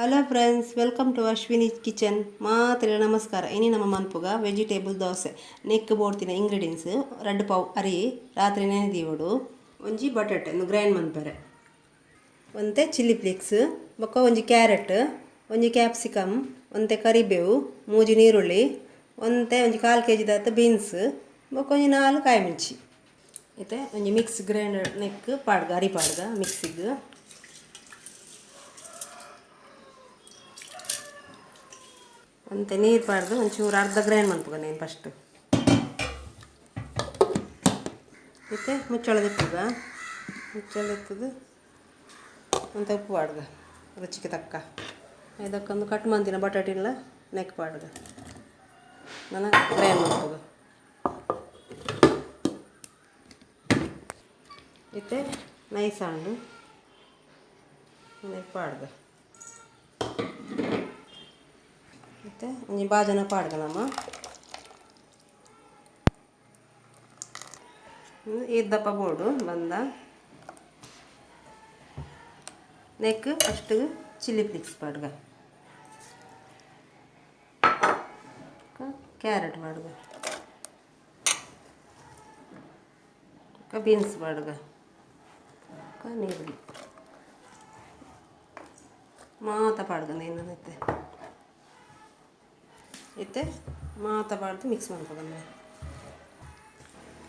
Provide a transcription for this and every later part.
Hello friends, welcome to Ashwini kitchen. ಮಾತ್ರ ನಮಸ್ಕಾರ. ಇನಿ ನಮ್ಮ ಮನ್ಪುಗ ವೆಜಿಟೇಬಲ್ ದೋಸೆ ನೆಕ್ ಬೋಡ್ತಿನ ಇಂಗ್ರೀಡಿಯೆಂಟ್ಸ್ 2 ಪಾವು ಅರಿ ರಾತ್ರಿ ನೆನೆದೀವಡು, ಒಂಜಿ ಬಟಾಟೆ ಗ್ರೈಂಡ್ ಮನ್ಪರೆ, ಒಂತೆ ಚಿಲ್ಲಿ ಫ್ಲೇಕ್ಸ್, ಬೊಕ್ಕ ಒಂಜಿ ಕ್ಯಾರೆಟ್, ಒಂಜಿ ಕ್ಯಾಪ್ಸಿಕಮ್, ಒಂತೆ ಕರಿಬೇವು, ಮೂಜಿ ನೀರುಳ್ಳಿ, ಒಂತೆ ಒಂಜಿ 1/4 kg ದಾತ ಬೀನ್ಸ್, ಬೊಕ್ಕ ಒಂಜಿ 4 ಕಾಯಿ ಮಿರ್ಚಿ. ಮತ್ತೆ ಒಂಜಿ ಮಿಕ್ಸ್ ಗ್ರೈಂಡರ್ ನೆಕ್ ಪಾಡ್ಗ ಅರಿ ಪಾಡ್ಗ ಮಿಕ್ಸಿಗೆ ಅಂತೆ ನೀರು ಪಾಡ್ದು ಒಂಚೂರು ಅರ್ಧ ಗ್ರೈಂಡ್ ಮನ್ಪುಗ నేను ಫಸ್ಟ್. ಮತ್ತೆ ಮುಚ್ಚಳದಿಪ್ಪುಗ ಮುಚ್ಚಳದಿತ್ತದು ಅಂತ ಉಪ್ಪು ಪಾಡ್ಗ ರುಚಿಗೆ ತಕ್ಕ. ಇದಕ್ಕೊಂದು ಕಟ್ ಮಂತಿನ ಬಟಾಟಿಲ್ಲ ನೆಕ್ ಪಾಡ್ಗ ನಾನು ಗ್ರೈಂಡ್ ಮನ್ಪುಗ. ಮತ್ತೆ ನೈಸ್ ಹಣ್ಣು ನೆಕ್ ಪಾಡ್ಗ. ಮತ್ತೆ ಒಂಜಿ ಬಾಜನ ಪಾಡ್ಗ ನಮ್ಮ ಇದ್ದಪ್ಪ ಬೋಡು ಬಂದ ನೆಕ್ ಅಷ್ಟು ಚಿಲ್ಲಿ ಫ್ಲೇಕ್ಸ್ ಪಾಡ್ಗ, ಕ್ಯಾರೆಟ್ ಪಾಡ್ಗ, ಬೀನ್ಸ್ ಪಾಡ್ಗ, ನೀರುಳ್ಳಿ ಮಾತ ಪಾಡ್ಗ ನೆನತ್ತೆ ಇತ್ತೆ ಮಾತ ಪಾಡ್ದು ಮಿಕ್ಸ್ ಮಾಡ್ಕೊಂಡ.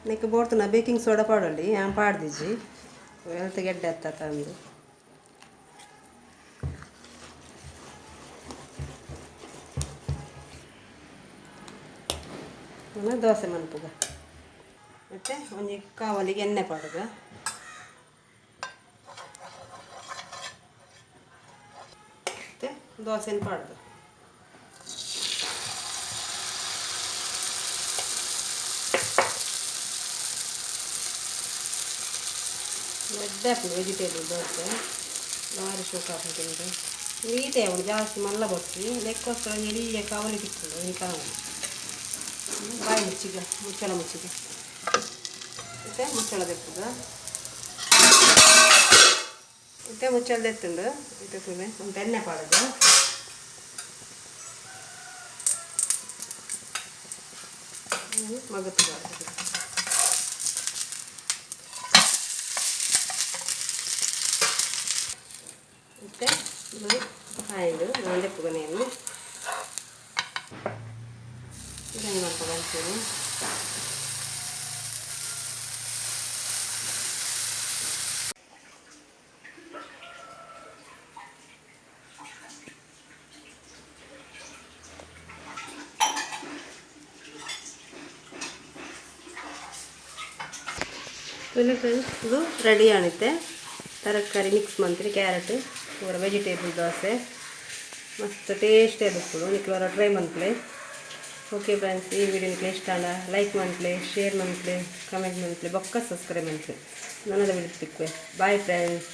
ನೆಕ್ ಬೋಡ್ತನ ಬೇಕಿಂಗ್ ಸೋಡಾ ಪಾಡಲ್ಲಿ ಆ್ಯಮ್ ಪಾಡ್ದಿಜ್ಜಿ ಹೆಲ್ತ್ ಗೆಡ್ಡೆ ಹತ್ತ ತಂದು ದೋಸೆ ಮನ್ಪುಗ. ಮತ್ತು ಒಂಜಿ ಕಾವಲಿಗೆ ಎಣ್ಣೆ ಪಾಡ್ಗ, ಮತ್ತು ದೋಸೆನ ಪಾಡ್ಗ. ದೊಡ್ಡ ವೆಜಿಟೇಬಲ್ ದೋಸೆ ಭಾರಿ ಶೋಕ ಹಾಕಿಂದು ನೀಟೇ ಅವಳು ಜಾಸ್ತಿ ಮಲ್ಲ ಬೊಚ್ಚಿ ಲೆಕ್ಕೋಸ್ಕರ ಎಲ್ಲಿಯ ಕಾವಲಿ ತಿಕ್ಕೊಂಡು ಈ ಕಾವಲಿ ಬಾಯಿ ಮುಚ್ಚಿಗ ಮುಚ್ಚಳ ಮುಚ್ಚಿಗೆ ಮತ್ತೆ ಮುಚ್ಚಳದೆತ್ತದ ಮತ್ತೆ ಮುಚ್ಚಳದೆತ್ತುಂಡು ಇಟ್ಟುವೆ ಒಂದು ಎಣ್ಣೆ ಪಾಡೋದು. ಮಗತ್ತು ಪಾಡೋದು ಮತ್ತೆ ಆಯಿಲು ನಾನು ದೆಪ್ಪುಗನೆಯನ್ನು ಇದನ್ನು ಮಾಡ್ಕೊಳ್ತೀನಿ. ಫ್ರೆಂಡ್ಸ್ ಇದು ರೆಡಿ ಆಗುತ್ತೆ. ತರಕಾರಿ ಮಿಕ್ಸ್ ಮಾಡ್ತೀರಿ ಕ್ಯಾರೆಟ್ ಪೂರ ವೆಜಿಟೇಬಲ್ ದೋಸೆ ಮಸ್ತ್ ಟೇಸ್ಟಿ ಅದಕ್ಕೂ ನಿಕ್ಲವರ ಟ್ರೈ ಮಾಡ್ಲಿ. ಓಕೆ ಫ್ರೆಂಡ್ಸ್, ಈ ವಿಡಿಯೋ ನಿಮಗೆ ಇಷ್ಟ ಅಲ್ಲ ಲೈಕ್ ಮಾಡ್ಲಿ, ಶೇರ್ ಮಾಡ್ಲಿ, ಕಮೆಂಟ್ ಮಾಡ್ಲಿ, ಬೊಕ್ಕ ಸಬ್ಸ್ಕ್ರೈಬ್ ಮಾಡ್ಲಿ. ನನ್ನದು ವಿಡಿಯೋ ಸಿಕ್ಕುವೆ. Bye friends.